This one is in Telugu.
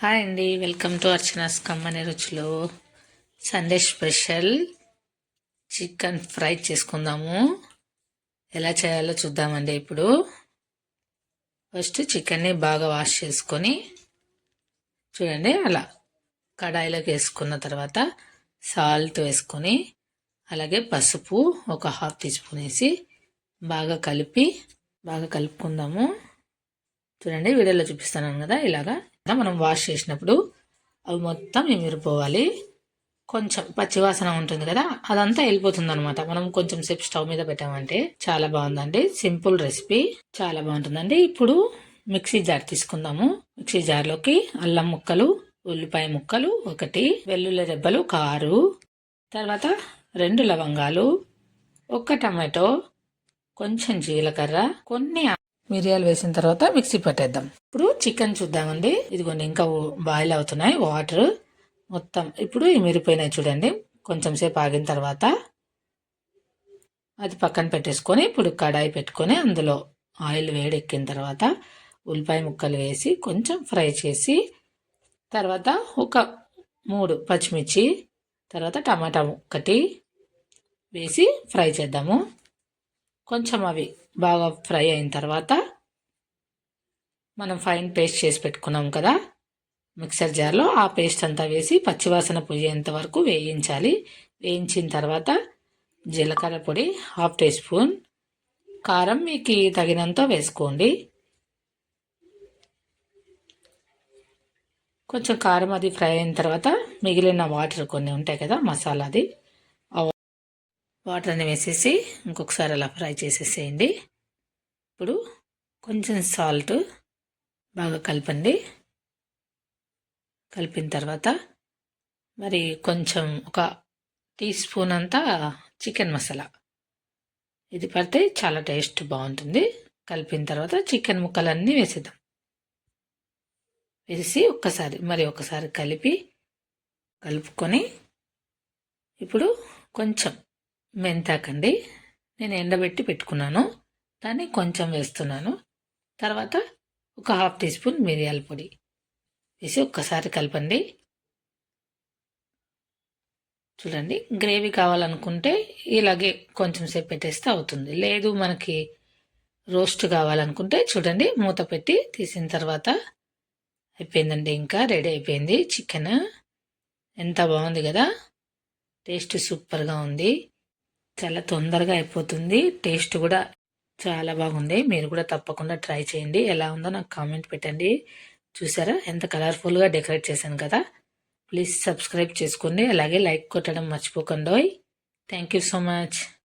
హాయ్ అండి, వెల్కమ్ టు అర్చనాస్ కమ్మని రుచులు. సండే స్పెషల్ చికెన్ ఫ్రై చేసుకుందాము. ఎలా చేయాలో చూద్దామండి. ఇప్పుడు ఫస్ట్ చికెన్ని బాగా వాష్ చేసుకొని చూడండి, అలా కడాయిలోకి వేసుకున్న తర్వాత సాల్ట్ వేసుకొని అలాగే పసుపు ఒక 1/2 టీ స్పూన్ వేసి బాగా కలుపుకుందాము. చూడండి, వీడియోలో చూపిస్తున్నాను కదా, ఇలాగా మనం వాష్ చేసినప్పుడు అవి మొత్తం ఎమిరిపోవాలి. కొంచెం పచ్చివాసన ఉంటుంది కదా, అదంతా వెళ్ళిపోతుంది అనమాట. మనం కొంచెం సేపు స్టవ్ మీద పెట్టామంటే చాలా బాగుందండి. సింపుల్ రెసిపీ, చాలా బాగుంటుందండి. ఇప్పుడు మిక్సీ జార్ తీసుకుందాము. మిక్సీ జార్లోకి అల్లం ముక్కలు, ఉల్లిపాయ ముక్కలు, 1 వెల్లుల్లి రెబ్బలు 6, తర్వాత 2 లవంగాలు, 1 టమాటో, కొంచెం జీలకర్ర, కొన్ని మిరియాలు వేసిన తర్వాత మిక్సీ పట్టేద్దాం. ఇప్పుడు చికెన్ చూద్దామండి. ఇదిగోండి, ఇంకా బాయిల్ అవుతున్నాయి వాటర్ మొత్తం. ఇప్పుడు మిరిపోయినాయి చూడండి. కొంచెం సేపు ఆగిన తర్వాత అది పక్కన పెట్టేసుకొని ఇప్పుడు కడాయి పెట్టుకొని అందులో ఆయిల్ వేడెక్కిన తర్వాత ఉల్లిపాయ ముక్కలు వేసి కొంచెం ఫ్రై చేసి తర్వాత ఒక 3 పచ్చిమిర్చి, తర్వాత టమాటా 1 వేసి ఫ్రై చేద్దాము. కొంచెం అవి బాగా ఫ్రై అయిన తర్వాత మనం ఫైన్ పేస్ట్ చేసి పెట్టుకున్నాం కదా మిక్సర్ జార్లో, ఆ పేస్ట్ అంతా వేసి పచ్చివాసన పోయేంత వరకు వేయించాలి. వేయించిన తర్వాత జీలకర్ర పొడి 1/2 టీ స్పూన్, కారం మీకు తగినంత వేసుకోండి. కొంచెం కారం అది ఫ్రై అయిన తర్వాత మిగిలిన వాటర్ కొన్ని ఉంటాయి కదా మసాలాది, వాటర్ని వేసేసి ఇంకొకసారి అలా ఫ్రై చేసేసేయండి. ఇప్పుడు కొంచెం సాల్ట్ బాగా కలపండి. కలిపిన తర్వాత మరి కొంచెం 1 టీ స్పూన్ అంతా చికెన్ మసాలా, ఇది పడితే చాలా టేస్ట్ బాగుంటుంది. కలిపిన తర్వాత చికెన్ ముక్కలన్నీ వేసేద్దాం. వేసి ఒకసారి కలుపుకొని ఇప్పుడు కొంచెం మెంతాకండి, నేను ఎండబెట్టి పెట్టుకున్నాను, దాన్ని కొంచెం వేస్తున్నాను. తర్వాత ఒక 1/2 టీ స్పూన్ మిరియాల పొడి వేసి ఒక్కసారి కలపండి. చూడండి, గ్రేవీ కావాలనుకుంటే ఇలాగే కొంచెం సేపు పెట్టేస్తే అవుతుంది. లేదు మనకి రోస్ట్ కావాలనుకుంటే చూడండి, మూత పెట్టి తీసిన తర్వాత అయిపోయిందండి. ఇంకా రెడీ అయిపోయింది చికెన్. ఎంత బాగుంది కదా, టేస్ట్ సూపర్గా ఉంది. చాలా తొందరగా అయిపోతుంది, టేస్ట్ కూడా చాలా బాగుంది. మీరు కూడా తప్పకుండా ట్రై చేయండి. ఎలా ఉందో నాకు కామెంట్ పెట్టండి. చూసారా ఎంత కలర్ఫుల్గా డెకరేట్ చేశాను కదా. ప్లీజ్ సబ్స్క్రైబ్ చేసుకోండి, అలాగే లైక్ కొట్టడం మర్చిపోకండి. Thank you so much.